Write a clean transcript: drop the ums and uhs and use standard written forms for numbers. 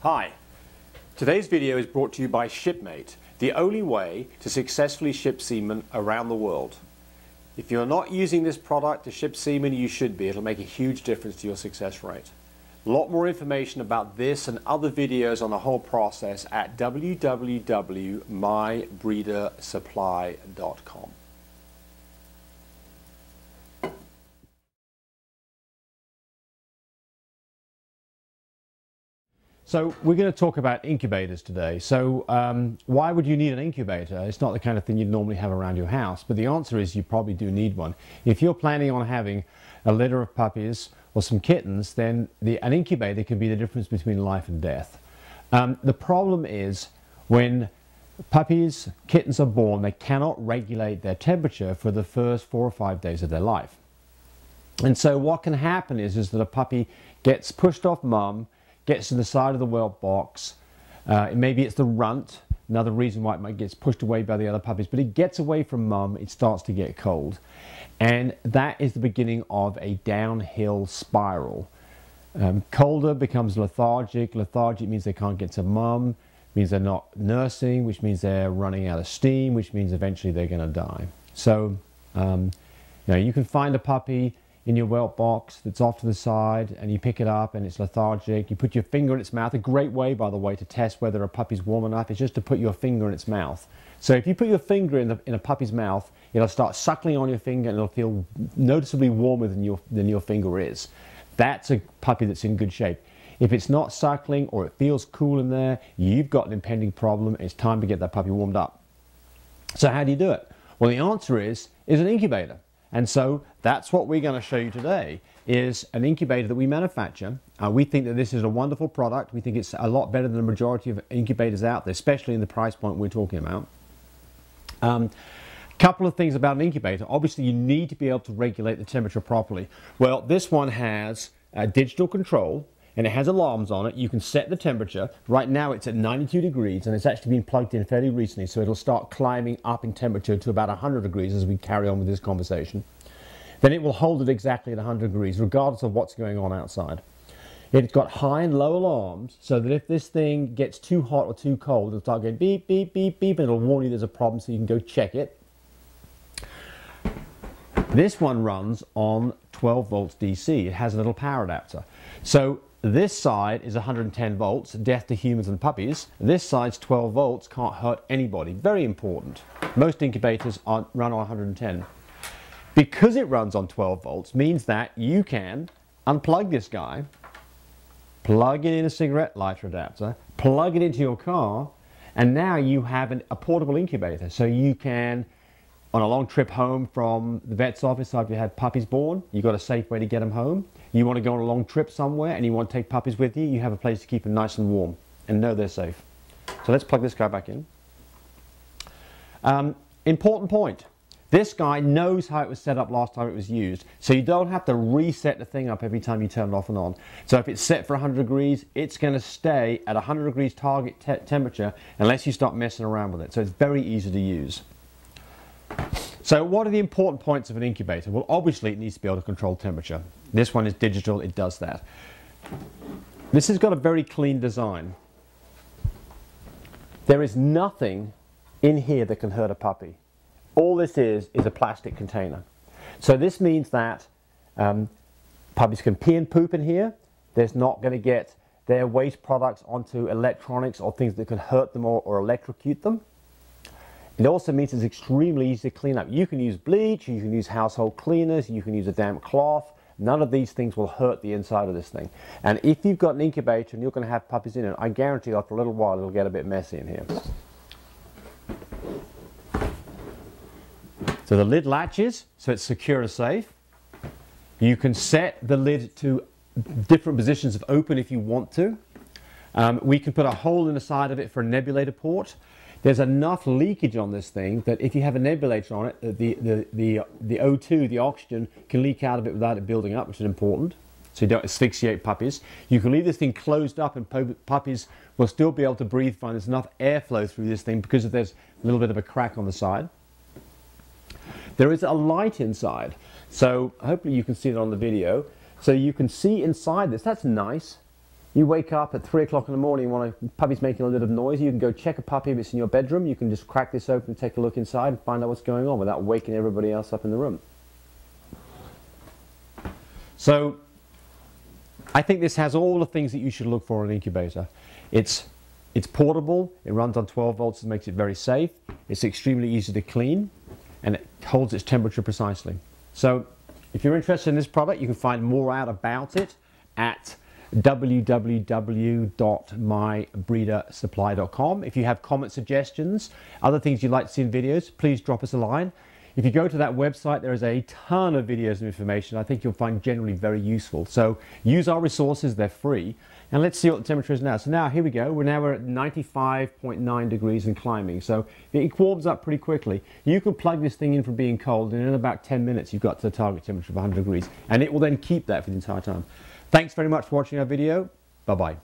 Hi, today's video is brought to you by Shipmate, the only way to successfully ship semen around the world. If you're not using this product to ship semen, you should be. It'll make a huge difference to your success rate. A lot more information about this and other videos on the whole process at www.mybreedersupply.com. So we're going to talk about incubators today. So why would you need an incubator? It's not the kind of thing you'd normally have around your house, but the answer is you probably do need one. If you're planning on having a litter of puppies or some kittens, then an incubator can be the difference between life and death. The problem is when puppies, kittens are born, they cannot regulate their temperature for the first 4 or 5 days of their life. And so what can happen is that a puppy gets pushed off mum, gets to the side of the whelp box, maybe it's the runt, another reason why it gets pushed away by the other puppies, but it gets away from mum, it starts to get cold. And that is the beginning of a downhill spiral. Colder becomes lethargic. Lethargic means they can't get to mum, means they're not nursing, which means they're running out of steam, which means eventually they're going to die. So you can find a puppy in your whelp box that's off to the side and you pick it up and it's lethargic. You put your finger in its mouth. A great way, by the way, to test whether a puppy's warm enough is just to put your finger in its mouth. So if you put your finger in a puppy's mouth, it'll start suckling on your finger and it'll feel noticeably warmer than your finger is. That's a puppy that's in good shape. If it's not suckling or it feels cool in there, you've got an impending problem and it's time to get that puppy warmed up. So how do you do it? Well, the answer is an incubator. And so that's what we're going to show you today, is an incubator that we manufacture. We think that this is a wonderful product. We think it's a lot better than the majority of incubators out there, especially in the price point we're talking about. Couple of things about an incubator. Obviously, you need to be able to regulate the temperature properly. Well, this one has digital control and it has alarms on it. You can set the temperature. Right now it's at 92 degrees and it's actually been plugged in fairly recently, so it'll start climbing up in temperature to about 100 degrees as we carry on with this conversation. Then it will hold it exactly at 100 degrees regardless of what's going on outside. It's got high and low alarms so that if this thing gets too hot or too cold, it'll start going beep, beep, beep, beep, and it'll warn you there's a problem so you can go check it. This one runs on 12 volts DC. It has a little power adapter. So this side is 110 volts, death to humans and puppies. This side's 12 volts, can't hurt anybody. Very important. Most incubators run on 110. Because it runs on 12 volts means that you can unplug this guy, plug it in a cigarette lighter adapter, plug it into your car, and now you have a portable incubator. So you can, on a long trip home from the vet's office after you had puppies born, you've got a safe way to get them home. You want to go on a long trip somewhere and you want to take puppies with you, you have a place to keep them nice and warm and know they're safe. So let's plug this guy back in. Important point. This guy knows how it was set up last time it was used, so you don't have to reset the thing up every time you turn it off and on. So if it's set for 100 degrees, it's going to stay at 100 degrees target temperature unless you start messing around with it. So it's very easy to use. So what are the important points of an incubator? Well, obviously it needs to be able to control temperature. This one is digital, it does that. This has got a very clean design. There is nothing in here that can hurt a puppy. All this is a plastic container. So this means that puppies can pee and poop in here. There's not going to get their waste products onto electronics or things that could hurt them or electrocute them. It also means it's extremely easy to clean up. You can use bleach, you can use household cleaners, you can use a damp cloth. None of these things will hurt the inside of this thing. And if you've got an incubator and you're going to have puppies in it, I guarantee after a little while it'll get a bit messy in here. So the lid latches, so it's secure and safe. You can set the lid to different positions of open if you want to. We can put a hole in the side of it for a nebulator port. There's enough leakage on this thing that if you have a nebulator on it, the O2, the oxygen, can leak out of it without it building up, which is important. So you don't asphyxiate puppies. You can leave this thing closed up and puppies will still be able to breathe fine. There's enough airflow through this thing because there's a little bit of a crack on the side. There is a light inside, so hopefully you can see it on the video. So you can see inside this. That's nice. You wake up at 3 o'clock in the morning, when a puppy's making a little noise, you can go check a puppy if it's in your bedroom. You can just crack this open and take a look inside and find out what's going on without waking everybody else up in the room. So I think this has all the things that you should look for in an incubator. It's portable, it runs on 12 volts, it makes it very safe, it's extremely easy to clean, and it holds its temperature precisely. So if you're interested in this product, you can find more out about it at www.mybreedersupply.com. If you have comment suggestions, other things you'd like to see in videos, please drop us a line. If you go to that website, there is a ton of videos and information I think you'll find generally very useful. So use our resources, they're free. And let's see what the temperature is now. So now, here we go. We're at 95.9 degrees and climbing. So it warms up pretty quickly. You can plug this thing in from being cold, and in about 10 minutes, you've got to the target temperature of 100 degrees. And it will then keep that for the entire time. Thanks very much for watching our video. Bye-bye.